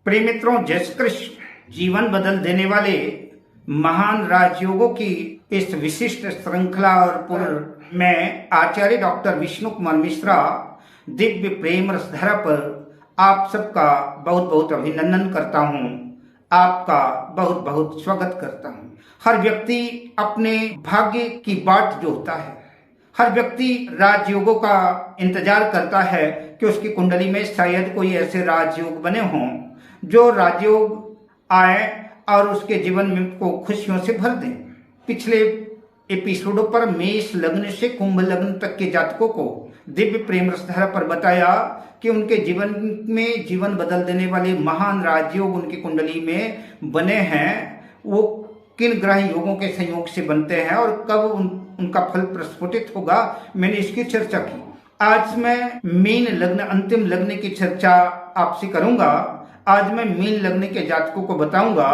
प्रिय मित्रों, जय श्री कृष्ण। जीवन बदल देने वाले महान राजयोगों की इस विशिष्ट श्रृंखला और पूर्व में आचार्य डॉक्टर विष्णु कुमार मिश्रा दिव्य प्रेम रसधारा पर आप सबका बहुत बहुत अभिनंदन करता हूँ। आपका बहुत बहुत स्वागत करता हूँ। हर व्यक्ति अपने भाग्य की बाट जोहता है। हर व्यक्ति राजयोगों का इंतजार करता है कि उसकी कुंडली में शायद कोई ऐसे राजयोग बने हों जो राजयोग आए और उसके जीवन में को खुशियों से भर दें। पिछले एपिसोडों पर मेष लग्न से कुंभ लग्न तक के जातकों को दिव्य प्रेम रसधारा पर बताया कि उनके जीवन में जीवन बदल देने वाले महान राजयोग उनकी कुंडली में बने हैं। वो किन ग्रह योगों के संयोग से बनते हैं और कब उनका फल प्रस्फुटित होगा, मैंने इसकी चर्चा की। आज मैं मीन लग्न अंतिम लग्न की चर्चा आपसे करूंगा। आज मैं मीन लग्न के जातकों को बताऊंगा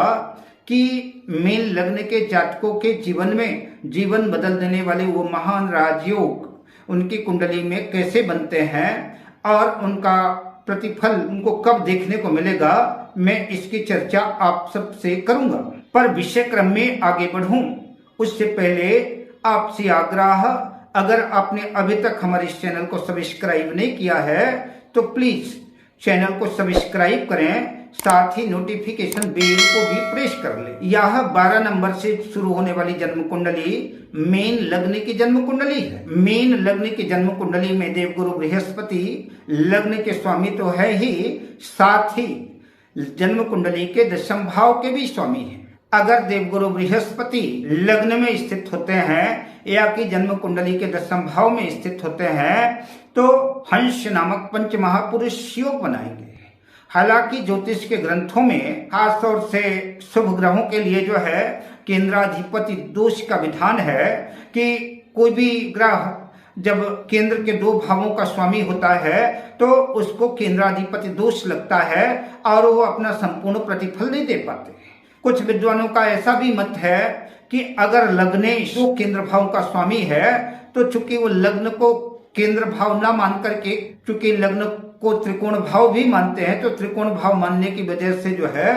कि मीन लग्न के जातकों के जीवन में जीवन बदल देने वाले वो महान राजयोग उनकी कुंडली में कैसे बनते हैं और उनका प्रतिफल उनको कब देखने को मिलेगा। मैं इसकी चर्चा आप सबसे करूंगा। पर विषय क्रम में आगे बढ़ूं उससे पहले आपसे आग्रह, अगर आपने अभी तक हमारे इस चैनल को सब्सक्राइब नहीं किया है तो प्लीज चैनल को सब्सक्राइब करें, साथ ही नोटिफिकेशन बेल को भी प्रेस कर ले। यह 12 नंबर से शुरू होने वाली जन्म कुंडली मीन लग्न की जन्म कुंडली है। मीन लग्न की जन्म कुंडली में देवगुरु बृहस्पति लग्न के स्वामी तो है ही, साथ ही जन्म कुंडली के दशम भाव के भी स्वामी है। अगर देवगुरु बृहस्पति लग्न में स्थित होते हैं या कि जन्म कुंडली के दशम भाव में स्थित होते हैं तो हंस नामक पंच महापुरुष योग बनाएंगे। हालांकि ज्योतिष के ग्रंथों में खास तौर से शुभ ग्रहों के लिए जो है केंद्राधिपति दोष का विधान है कि कोई भी ग्रह जब केंद्र के 2 भावों का स्वामी होता है तो उसको केंद्राधिपति दोष लगता है और वो अपना संपूर्ण प्रतिफल नहीं दे पाते। कुछ विद्वानों का ऐसा भी मत है कि अगर लग्नेश वो केंद्र भाव का स्वामी है तो चूंकि वो लग्न को केंद्र भाव ना मान करके, चूंकि लग्न को त्रिकोण भाव भी मानते हैं तो त्रिकोण भाव मानने की वजह से जो है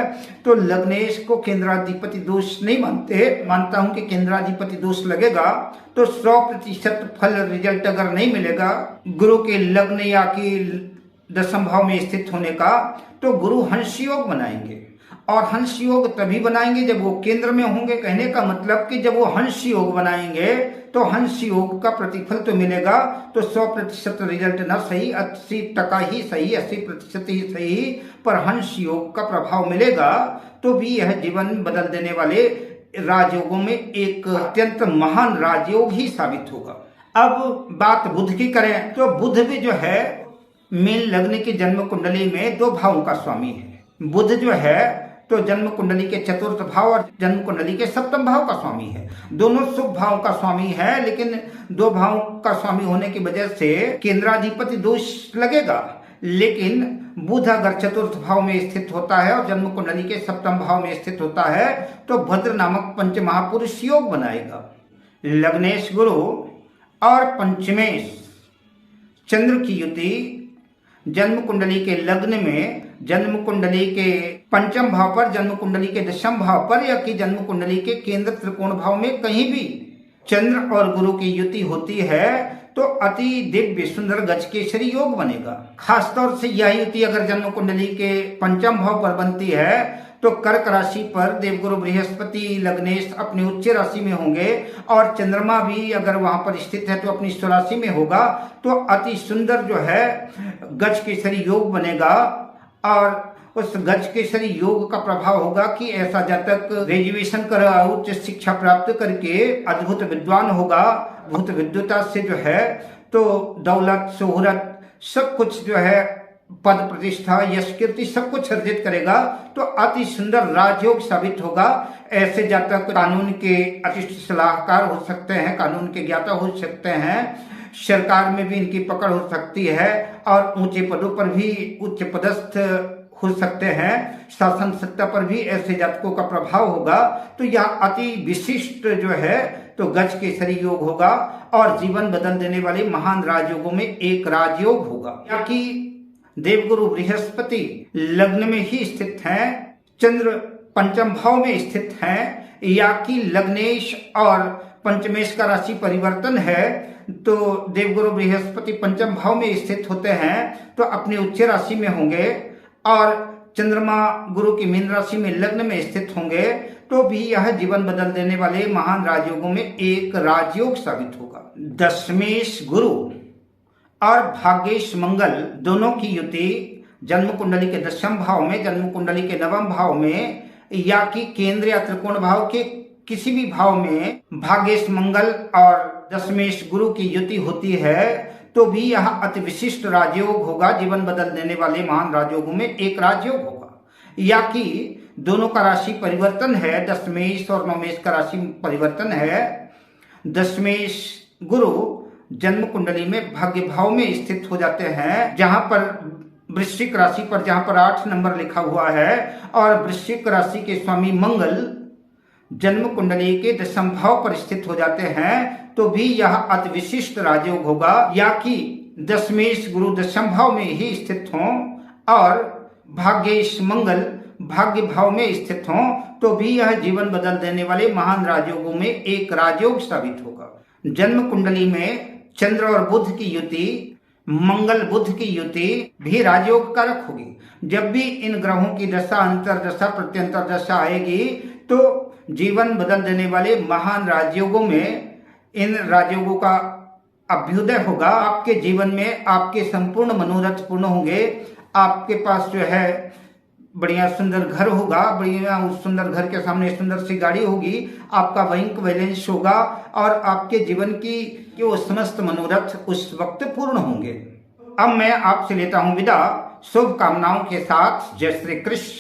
तो लग्नेश को केंद्राधिपति दोष नहीं मानता हूं कि केंद्राधिपति दोष लगेगा तो 100% फल रिजल्ट अगर नहीं मिलेगा गुरु के लग्न या कि दशम भाव में स्थित होने का, तो गुरु हंस योग बनाएंगे। और हंस योग तभी बनाएंगे जब वो केंद्र में होंगे। कहने का मतलब कि जब वो हंस योग बनाएंगे तो हंस योग का प्रतिफल तो मिलेगा, तो 100% रिजल्ट ना सही 80% ही सही, 80% ही सही, पर हंस योग का प्रभाव मिलेगा तो भी यह जीवन बदल देने वाले राजयोगों में एक अत्यंत महान राजयोग ही साबित होगा। अब बात बुध की करें तो बुध भी जो है मीन लग्न की जन्म कुंडली में 2 भावों का स्वामी है। बुध जो है तो जन्म कुंडली के 4th भाव और जन्म कुंडली के 7th भाव का स्वामी है। दोनों शुभ भाव का स्वामी है, लेकिन 2 भाव का स्वामी होने की वजह से केंद्राधिपति दोष लगेगा। लेकिन बुध अगर 4th भाव में स्थित होता है और जन्म कुंडली के 7th भाव में स्थित होता है तो भद्र नामक पंच महापुरुष योग बनाएगा। लग्नेश गुरु और पंचमेश चंद्र की युति जन्म कुंडली के लग्न में, जन्म कुंडली के 5th भाव पर, जन्म कुंडली के 10th भाव पर या कि जन्म कुंडली के केंद्र त्रिकोण भाव में कहीं भी चंद्र और गुरु की युति होती है तो अति दिव्य सुंदर गजकेसरी योग बनेगा। खासतौर से यह युति अगर जन्म कुंडली के 5th भाव पर बनती है तो कर्क राशि पर देवगुरु बृहस्पति लग्नेश अपनी उच्च राशि में होंगे और चंद्रमा भी अगर वहां पर स्थित है तो अपनी स्वराशि में होगा, तो अति सुंदर जो है गज केसरी योग बनेगा। और उस गज केसरी योग का प्रभाव होगा कि ऐसा जातक ग्रेजुएशन कर उच्च शिक्षा प्राप्त करके अद्भुत विद्वान होगा। भूत विद्वता से जो है तो दौलत शोहरत सब कुछ जो है, पद प्रतिष्ठा यश कीर्ति सब कुछ अर्जित करेगा, तो अति सुंदर राजयोग साबित होगा। ऐसे जातक कानून के अतिष्ठ सलाहकार हो सकते हैं, कानून के ज्ञाता हो सकते हैं, सरकार में भी इनकी पकड़ हो सकती है और ऊंचे पदों पर भी उच्च पदस्थ हो सकते हैं। शासन सत्ता पर भी ऐसे जातकों का प्रभाव होगा। तो यह अति विशिष्ट जो है तो गज केसरी योग होगा और जीवन बदल देने वाले महान राजयोगों में एक राजयोग होगा। या कि देवगुरु बृहस्पति लग्न में ही स्थित हैं, चंद्र पंचम भाव में स्थित हैं, या कि लग्नेश और पंचमेश का राशि परिवर्तन है, तो देवगुरु बृहस्पति पंचम भाव में स्थित होते हैं तो अपनी उच्च राशि में होंगे, और चंद्रमा गुरु की मीन राशि में लग्न में स्थित होंगे तो भी यह जीवन बदल देने वाले महान राजयोगों में एक राजयोग साबित होगा। दशमेश गुरु और भाग्येश मंगल दोनों की युति जन्म कुंडली के दशम भाव में, जन्म कुंडली के नवम भाव में, या कि केंद्र या त्रिकोण भाव के किसी भी भाव में भाग्येश मंगल और दशमेश गुरु की युति होती है तो भी यह अति विशिष्ट राजयोग होगा, जीवन बदल देने वाले महान राजयोगों में एक राजयोग होगा। या कि दोनों का राशि परिवर्तन है, दशमेश और नवमेश का राशि परिवर्तन है। दशमेश गुरु जन्म कुंडली में भाग्य भाव में स्थित हो जाते हैं, जहां पर वृश्चिक राशि पर जहां पर 8 नंबर लिखा हुआ है, और वृश्चिक राशि के स्वामी मंगल जन्म कुंडली के दशम भाव पर स्थित हो जाते हैं तो भी यह अति विशिष्ट राजयोग होगा। या कि दशमेश गुरु दशम भाव में ही स्थित हों और भाग्येश मंगल भाग्य भाव में स्थित हों तो भी यह जीवन बदल देने वाले महान राजयोगों में एक राजयोग साबित होगा। जन्म कुंडली में चंद्र और बुध की युति, मंगल बुध की युति भी राजयोग कारक होगी। जब भी इन ग्रहों की दशा, अंतर दशा, प्रत्यंतर दशा आएगी तो जीवन बदल देने वाले महान राजयोगों में इन राजयोगों का अभ्युदय होगा। आपके जीवन में आपके संपूर्ण मनोरथ पूर्ण होंगे। आपके पास जो है बढ़िया सुंदर घर होगा, बढ़िया उस सुंदर घर के सामने सुंदर सी गाड़ी होगी, आपका बैंक बैलेंस होगा और आपके जीवन की जो समस्त मनोरथ उस वक्त पूर्ण होंगे। अब मैं आपसे लेता हूं विदा शुभकामनाओं के साथ। जय श्री कृष्ण।